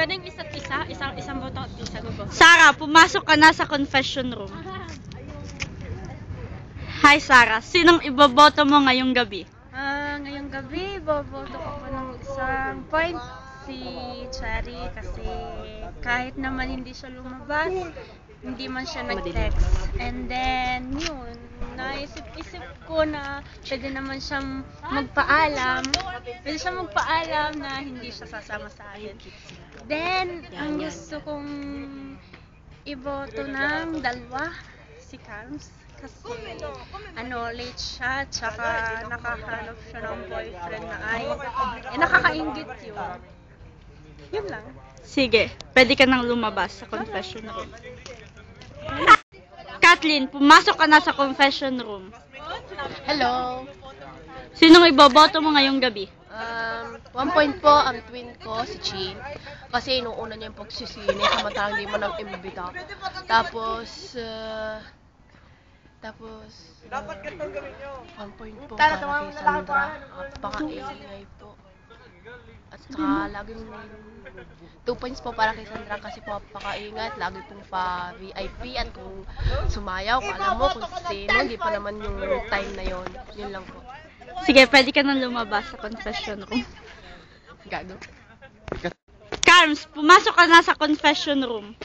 Pwedeng isa't isa? Isang boto at isang boto. Sarah, pumasok ka na sa confession room. Hi, Sarah. Sinong iboboto mo ngayong gabi? Ngayong gabi, boboto ako ng isang point. Si Cherry kasi kahit naman hindi siya lumabas, hindi man siya nag-text. And then, yun, naisip-isip ko na pwede naman siyang magpaalam. Pwede siyang magpaalam na hindi siya sasama sa akin. Then, ang gusto kong iboto ng dalawa, si Carms. Kasi, late siya, tsaka nakahanap siya ng boyfriend na nakakaingit yun. Yun lang. Sige, pwede ka nang lumabas sa confession room. Kathleen, pumasok ka na sa confession room. Hello. Sinong iboboto mo ngayong gabi? 1 point po ang twin ko, si Chi. Kasi inuuna niya yung pagsisine, samantalang hindi mo nang imbita. Tapos, 1 point po para kay Sandra. Napaka-ingay po. At saka, laging 2 points po para kay Sandra kasi po napaka-ingat. Lagi pong pa-VIP at kung sumayaw, alam mo kung sino, hindi pa naman yung time na yon. Yun lang po. Sige, pwede ka nang lumabas sa confession room. Gago. Carms, pumasok ka na sa confession room.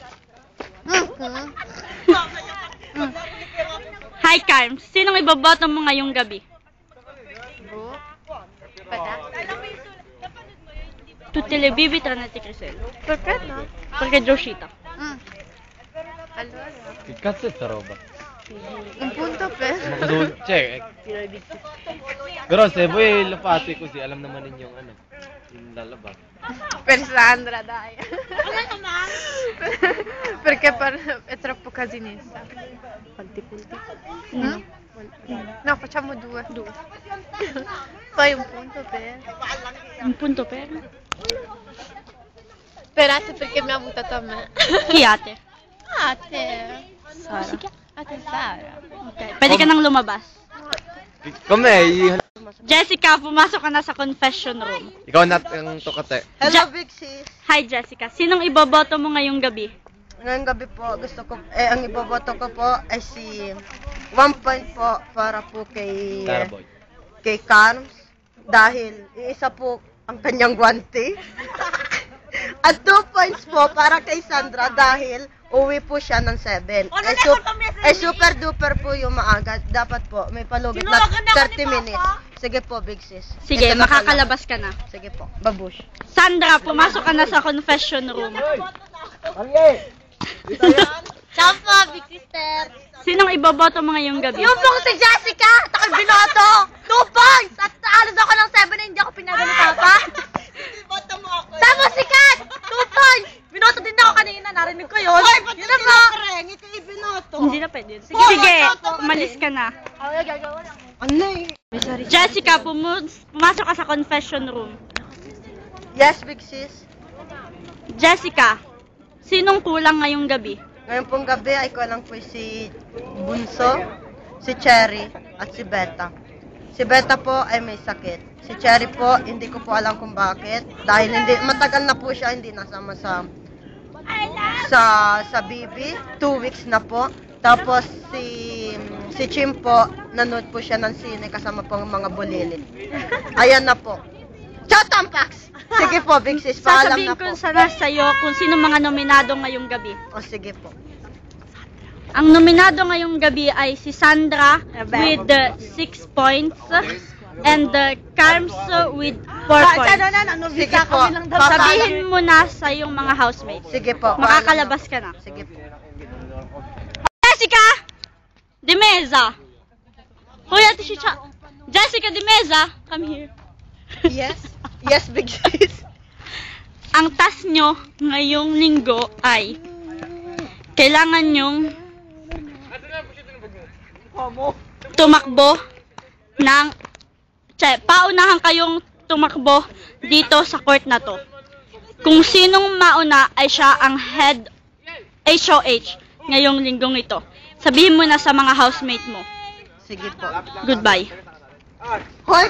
Hi, Carms. Sinong iboboto mo ngayong gabi? Bro? Pada? Tutile bibi tranati Crisel. Perfect, no? Perché Joshita. Allora? Che cazzo è sta roba? Un punto per... Cioè, però se voi lo fate così, alam naman ninyong yung lalabas. Per Sandra, dai. Perché è troppo casinista. Quanti punti? No, facciamo 2. Poi un punto per... Un punto per? Per ate perché mi ha buttato a me. Chi ate? Ate. Sara. Ate Sara. Okay. Pwede ka nang lumabas. Com'è? Jessica, pumasok ka na sa confession room. Ikaw na ang tokate. Hello, Big Sis. Hi, Jessica. Sinong iboboto mo ngayong gabi? Ngayong gabi po, ang iboboto ko po ay si 1 point po para po kay Carms. Dahil iisa po ang kanyang guwante. At 2 points po para kay Sandra dahil uwi po siya ng 7. Super duper po yung maaga. Dapat po, may palugit na 30 minutes. Sige po, Big Sis. Sige, Ito na makakalabas ka na. Sige po, babush. Sandra, pumasok ka na sa confession room. Ciao po, Big Sister. Sinong iboboto mo ngayong gabi? Yung pong si Jessica, takay binoto. 2 points! At alas ako ng 7 na hindi ako pinaganita pa. Tapos si Kat, 2 points! Binoto din ako kanina, narinig ko yun. Yun na po. Hindi na pwede. Sige, umalis ka na. Jessica, pumasok ka sa confession room. Yes, Big Sis. Jessica, sinong kulang ngayong gabi? Ngayon pong gabi ay ko lang po si Bunso, si Cherry, at si Beta. Si Beta po ay may sakit. Si Cherry po, hindi ko po alam kung bakit. Dahil matagal na po siya hindi nasama sa Bibi. 2 weeks na po. Tapos si Chim po, nanood po siya ng sine kasama po ang mga bulili. Ayan na po. Ciao, Tampax! Sige po, Big Sis, paalam Sasabihin na ko po. sana sa'yo kung sino mga nominado ngayong gabi. O, sige po. Ang nominado ngayong gabi ay si Sandra with 6 points and Carms with 4 points. Sige po. Sabihin mo na sa iyong mga housemates. Sige po. Makakalabas ka na. Sige po. Jessica de Meza. Kuya Tishicha. Jessica de Meza, come here. Yes? Yes, Big Sis. Ang task nyo ngayong linggo ay kailangan nyong tumakbo ng paunahan kayong tumakbo dito sa court na to. Kung sinong mauna ay siya ang head HOH ngayong linggong ito. Sabihin mo na sa mga housemate mo. Sige po. Goodbye. Hoy,